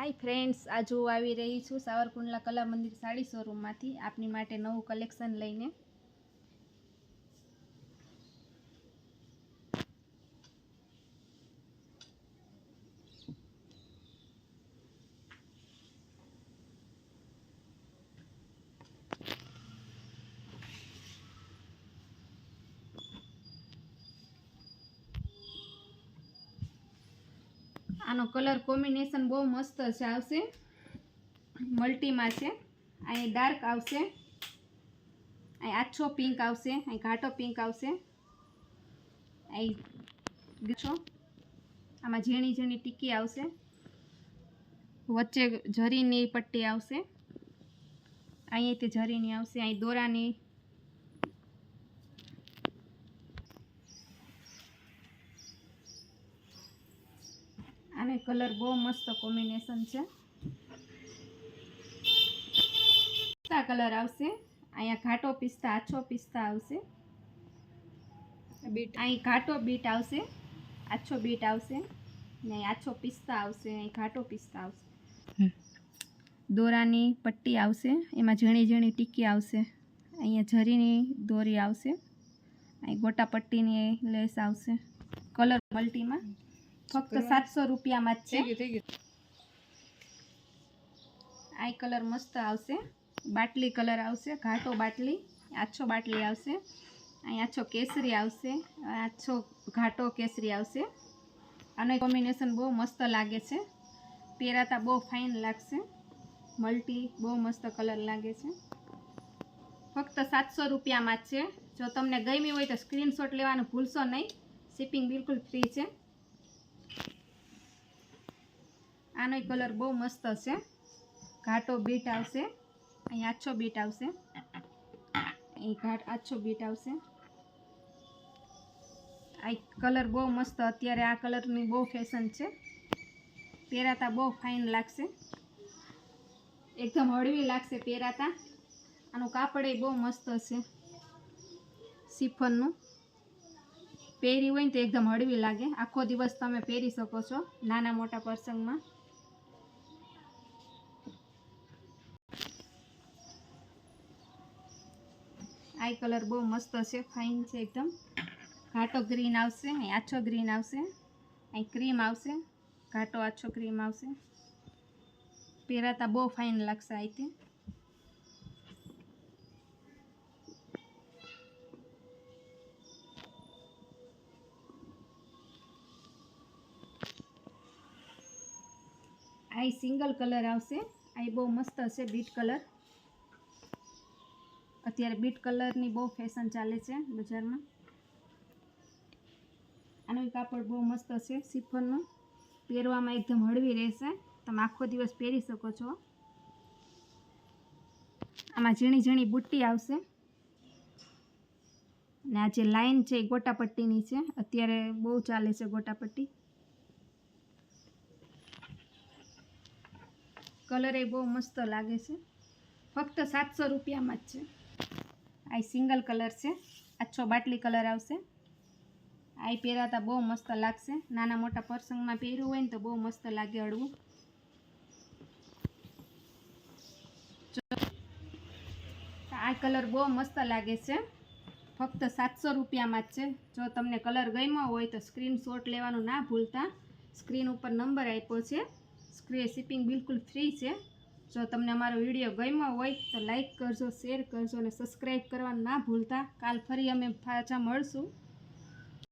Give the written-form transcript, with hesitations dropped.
Hi friends, आज હું આવી રહી છું સાવરકુંડલા કલા મંદિર સાડી શોરૂમમાંથી આપની માટે નવું કલેક્શન લઈને। આનો કલર કોમ્બિનેશન બહુ મસ્ત છે, આવશે મલ્ટીમાં છે। અહીં ડાર્ક આવશે, અહીં આછો પિંક આવશે, અહીં ઘાટો પિંક આવશે, અહીં ગીછો આમાં ઝીણી ઝીણી ટીકી આવશે, વચ્ચે જરીની પટ્ટી આવશે, અહીંથી જરીની આવશે, અહીં દોરાની આને કલર બહુ મસ્ત કોમ્બિનેશન છે। પિસ્તા કલર આવશે, અહીંયા ઘાટો પિસ્તા આછો પિસ્તા આવશે, અહીં ઘાટો બીટ આવશે, આછો બીટ આવશે, ને અહીં આછો પિસ્તા આવશે, અહીં ઘાટો પિસ્તા આવશે, દોરાની પટ્ટી આવશે, એમાં ઝીણી ઝીણી ટીકી આવશે, અહીંયા જરીની દોરી આવશે, અહીં ગોટા પટ્ટીની લેસ આવશે। કલર મલ્ટીમાં ફક્ત 700 રૂપિયામાં જ છે। આ કલર મસ્ત આવશે, બાટલી કલર આવશે, ઘાટો બાટલી, આછો બાટલી આવશે, અહીં આછો કેસરી આવશે, આછો ઘાટો કેસરી આવશે। આનો કોમ્બિનેશન બહુ મસ્ત લાગે છે, પહેરાતા બહુ ફાઇન લાગશે, મલ્ટી બહુ મસ્ત કલર લાગે છે। ફક્ત 700 રૂપિયામાં જ છે। જો તમને ગમી હોય તો સ્ક્રીનશોટ લેવાનું ભૂલશો નહીં, શિપિંગ બિલકુલ ફ્રી છે। આનો કલર બહુ મસ્ત છે, ઘાટો બીટ આવશે, અહીં આછો બીટ આવશે, અહીં આછો બીટ આવશે। આ કલર બહુ મસ્ત, અત્યારે આ કલરની બહુ ફેશન છે, પહેરાતા બહુ ફાઇન લાગશે, એકદમ હળવી લાગશે પહેરાતા। આનું કાપડ બહુ મસ્ત છે, શિફોનનું, પહેરી હોય ને તો એકદમ હળવી લાગે, આખો દિવસ તમે પહેરી શકો છો નાના મોટા પ્રસંગમાં। આ કલર બહુ મસ્ત છે, ફાઇન છે એકદમ, ઘાટો ગ્રીન આવશે, અહીં આછો ગ્રીન આવશે, અહીં ક્રીમ આવશે, ઘાટો આછો ક્રીમ આવશે, પહેરાતા બહુ ફાઇન લાગશે। અહીંથી આ સિંગલ કલર આવશે, આ બહુ મસ્ત છે, બીટ કલર, અત્યારે બીટ કલરની બહુ ફેશન ચાલે છે બજારમાં। આનું કાપડ બહુ મસ્ત છે, શિફોનનું, પહેરવામાં એકદમ હળવી રહેશે, તમે આખો દિવસ પહેરી શકો છો। આમાં ઝીણી ઝીણી બુટ્ટી આવશે, ને આ જે લાઈન છે એ ગોટાપટ્ટીની છે, અત્યારે બહુ ચાલે છે ગોટાપટ્ટી। કલર એ બહુ મસ્ત લાગે છે, ફક્ત 700 રૂપિયામાં જ છે। આ સિંગલ કલર છે, આછો બાટલી કલર આવશે, આ પહેરાતા બહુ મસ્ત લાગશે, નાના મોટા પ્રસંગમાં પહેર્યું હોય ને તો બહુ મસ્ત લાગે હળવું। આ કલર બહુ મસ્ત લાગે છે, ફક્ત 700 રૂપિયામાં જ છે। જો તમને કલર ગમ્યો હોય તો સ્ક્રીનશોટ લેવાનું ના ભૂલતા, સ્ક્રીન ઉપર નંબર આપ્યો છે, શિપિંગ બિલકુલ ફ્રી છે। જો તમને અમારો વિડીયો ગમ્યો હોય તો લાઈક કરજો, શેર કરજો અને સબસ્ક્રાઈબ કરવાનું ના ભૂલતા। કાલ ફરી અમે પાછા મળશું।